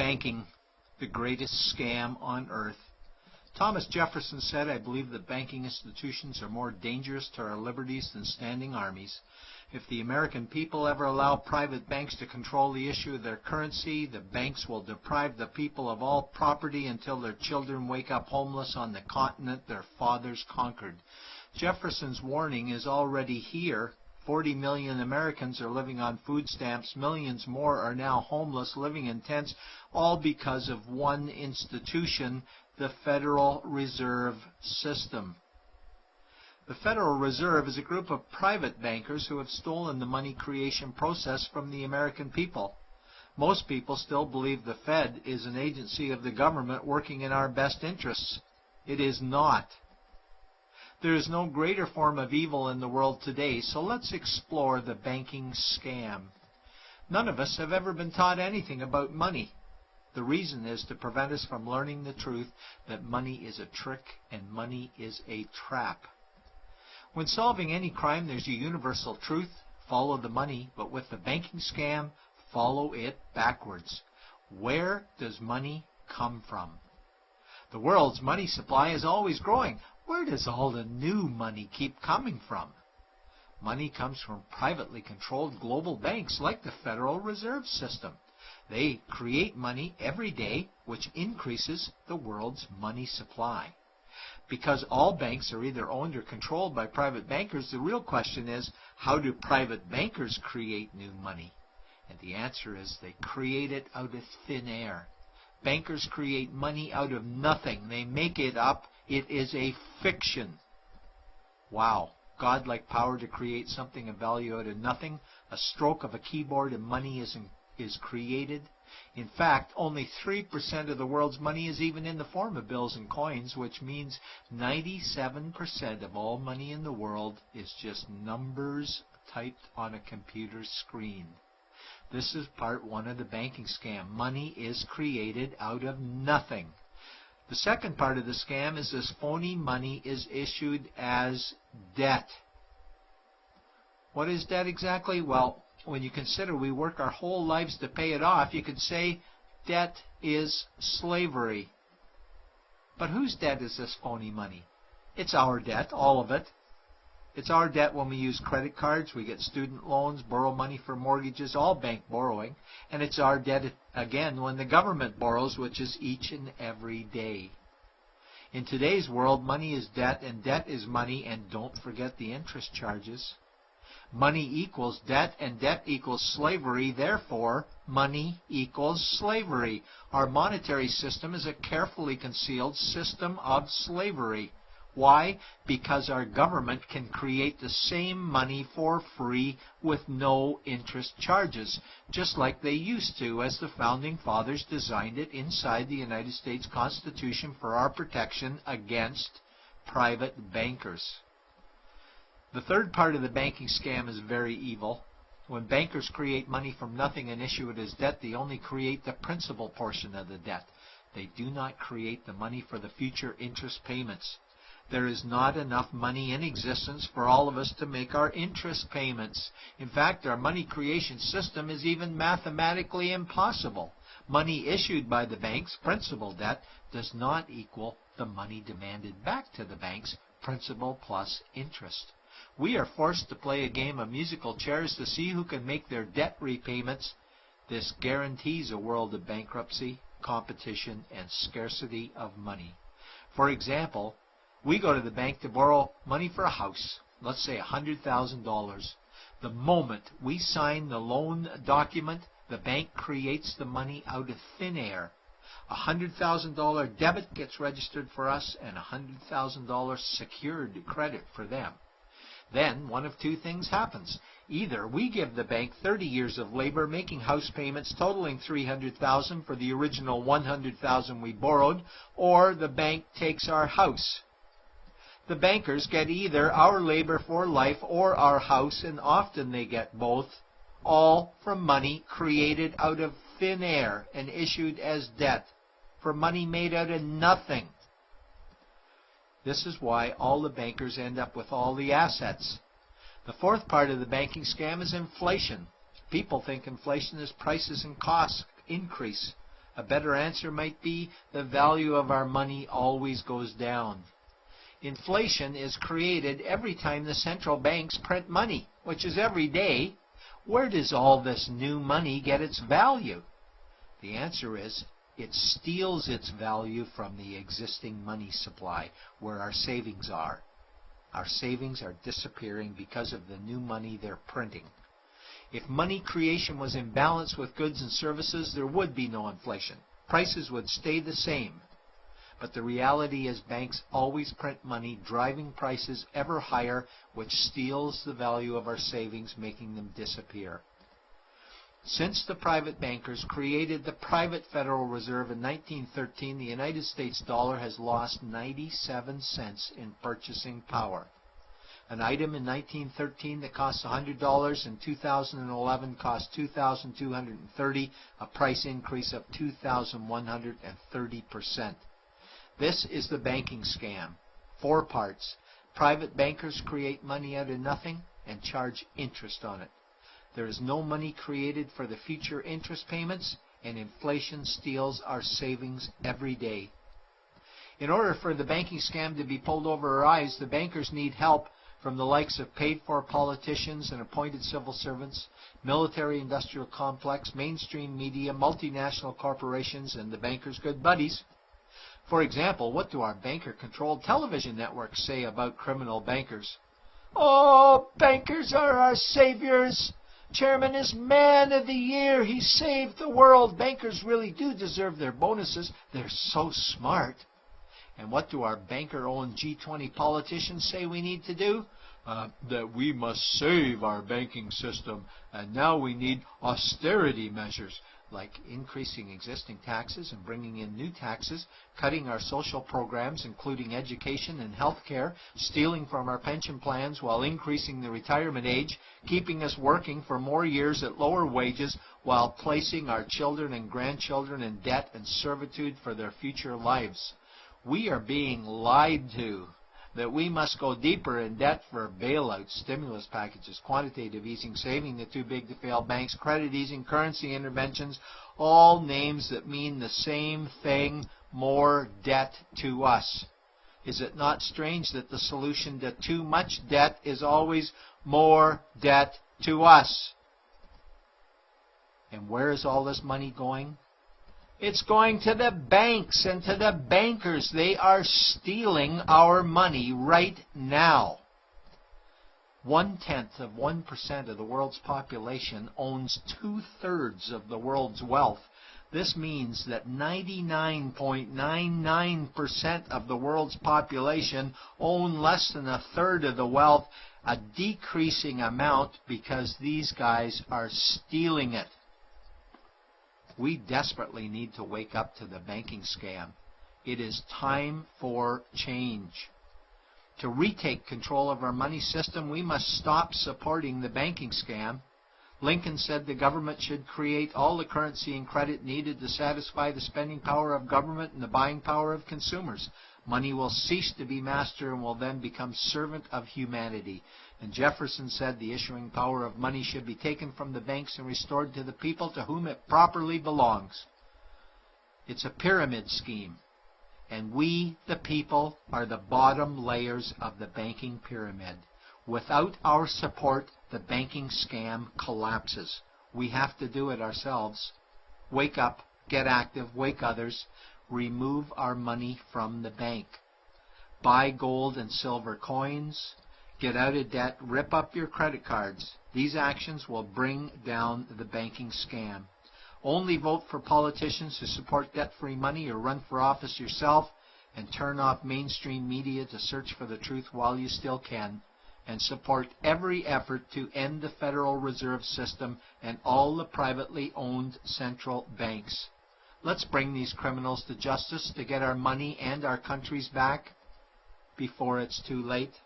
Banking, the greatest scam on earth. Thomas Jefferson said, "I believe that banking institutions are more dangerous to our liberties than standing armies. If the American people ever allow private banks to control the issue of their currency, the banks will deprive the people of all property until their children wake up homeless on the continent their fathers conquered." Jefferson's warning is already here. 40 million Americans are living on food stamps. Millions more are now homeless, living in tents, all because of one institution, the Federal Reserve System. The Federal Reserve is a group of private bankers who have stolen the money creation process from the American people. Most people still believe the Fed is an agency of the government working in our best interests. It is not. There is no greater form of evil in the world today, so let's explore the banking scam. None of us have ever been taught anything about money. The reason is to prevent us from learning the truth that money is a trick and money is a trap. When solving any crime, there's a universal truth: follow the money, but with the banking scam, follow it backwards. Where does money come from? The world's money supply is always growing. Where does all the new money keep coming from? Money comes from privately controlled global banks like the Federal Reserve System. They create money every day, which increases the world's money supply. Because all banks are either owned or controlled by private bankers, the real question is, how do private bankers create new money? And the answer is they create it out of thin air. Bankers create money out of nothing. They make it up. It is a fiction. Wow. Godlike power to create something of value out of nothing. A stroke of a keyboard and money is created. In fact, only 3% of the world's money is even in the form of bills and coins, which means 97% of all money in the world is just numbers typed on a computer screen. This is part one of the banking scam. Money is created out of nothing. The second part of the scam is this phony money is issued as debt. What is debt exactly? Well, when you consider we work our whole lives to pay it off, you could say debt is slavery. But whose debt is this phony money? It's our debt, all of it. It's our debt when we use credit cards, we get student loans, borrow money for mortgages, all bank borrowing. And it's our debt again when the government borrows, which is each and every day. In today's world, money is debt and debt is money, and don't forget the interest charges. Money equals debt and debt equals slavery, therefore money equals slavery. Our monetary system is a carefully concealed system of slavery. Why? Because our government can create the same money for free with no interest charges, just like they used to, as the Founding Fathers designed it inside the United States Constitution for our protection against private bankers. The third part of the banking scam is very evil. When bankers create money from nothing and issue it as debt, they only create the principal portion of the debt. They do not create the money for the future interest payments. There is not enough money in existence for all of us to make our interest payments. In fact, our money creation system is even mathematically impossible. Money issued by the banks, principal debt, does not equal the money demanded back to the banks, principal plus interest. We are forced to play a game of musical chairs to see who can make their debt repayments. This guarantees a world of bankruptcy, competition, and scarcity of money. For example, we go to the bank to borrow money for a house, let's say $100,000. The moment we sign the loan document, the bank creates the money out of thin air. A $100,000 debit gets registered for us and a $100,000 secured credit for them. Then one of two things happens. Either we give the bank 30 years of labor making house payments totaling $300,000 for the original $100,000 we borrowed, or the bank takes our house. The bankers get either our labor for life or our house, and often they get both, all from money created out of thin air and issued as debt, for money made out of nothing. This is why all the bankers end up with all the assets. The fourth part of the banking scam is inflation. People think inflation is prices and costs increase. A better answer might be the value of our money always goes down. Inflation is created every time the central banks print money, which is every day. Where does all this new money get its value? The answer is it steals its value from the existing money supply, where our savings are. Our savings are disappearing because of the new money they're printing. If money creation was in balance with goods and services, there would be no inflation. Prices would stay the same. But the reality is banks always print money, driving prices ever higher, which steals the value of our savings, making them disappear. Since the private bankers created the private Federal Reserve in 1913, the United States dollar has lost 97 cents in purchasing power. An item in 1913 that cost $100 in 2011 cost $2,230, a price increase of 2,130%. This is the banking scam. 4 parts. Private bankers create money out of nothing and charge interest on it. There is no money created for the future interest payments, and inflation steals our savings every day. In order for the banking scam to be pulled over our eyes, the bankers need help from the likes of paid-for politicians and appointed civil servants, military-industrial complex, mainstream media, multinational corporations, and the bankers' good buddies. For example, what do our banker-controlled television networks say about criminal bankers? "Oh, bankers are our saviors. Chairman is man of the year. He saved the world. Bankers really do deserve their bonuses. They're so smart." And what do our banker-owned G20 politicians say we need to do? That we must save our banking system, and now we need austerity measures, like increasing existing taxes and bringing in new taxes, cutting our social programs, including education and health care, stealing from our pension plans while increasing the retirement age, keeping us working for more years at lower wages while placing our children and grandchildren in debt and servitude for their future lives. We are being lied to that we must go deeper in debt for bailouts, stimulus packages, quantitative easing, saving the too big to fail banks, credit easing, currency interventions, all names that mean the same thing, more debt to us. Is it not strange that the solution to too much debt is always more debt to us? And where is all this money going? It's going to the banks and to the bankers. They are stealing our money right now. 0.1% of the world's population owns 2/3 of the world's wealth. This means that 99.99% of the world's population own less than 1/3 of the wealth, a decreasing amount because these guys are stealing it. We desperately need to wake up to the banking scam. It is time for change. To retake control of our money system, we must stop supporting the banking scam. Lincoln said the government should create all the currency and credit needed to satisfy the spending power of government and the buying power of consumers. Money will cease to be master and will then become servant of humanity. And Jefferson said the issuing power of money should be taken from the banks and restored to the people to whom it properly belongs. It's a pyramid scheme, and we, the people, are the bottom layers of the banking pyramid. Without our support, the banking scam collapses. We have to do it ourselves. Wake up, get active, wake others, remove our money from the bank. Buy gold and silver coins. Get out of debt, rip up your credit cards. These actions will bring down the banking scam. Only vote for politicians who support debt-free money, or run for office yourself, and turn off mainstream media to search for the truth while you still can, and support every effort to end the Federal Reserve System and all the privately owned central banks. Let's bring these criminals to justice to get our money and our countries back before it's too late.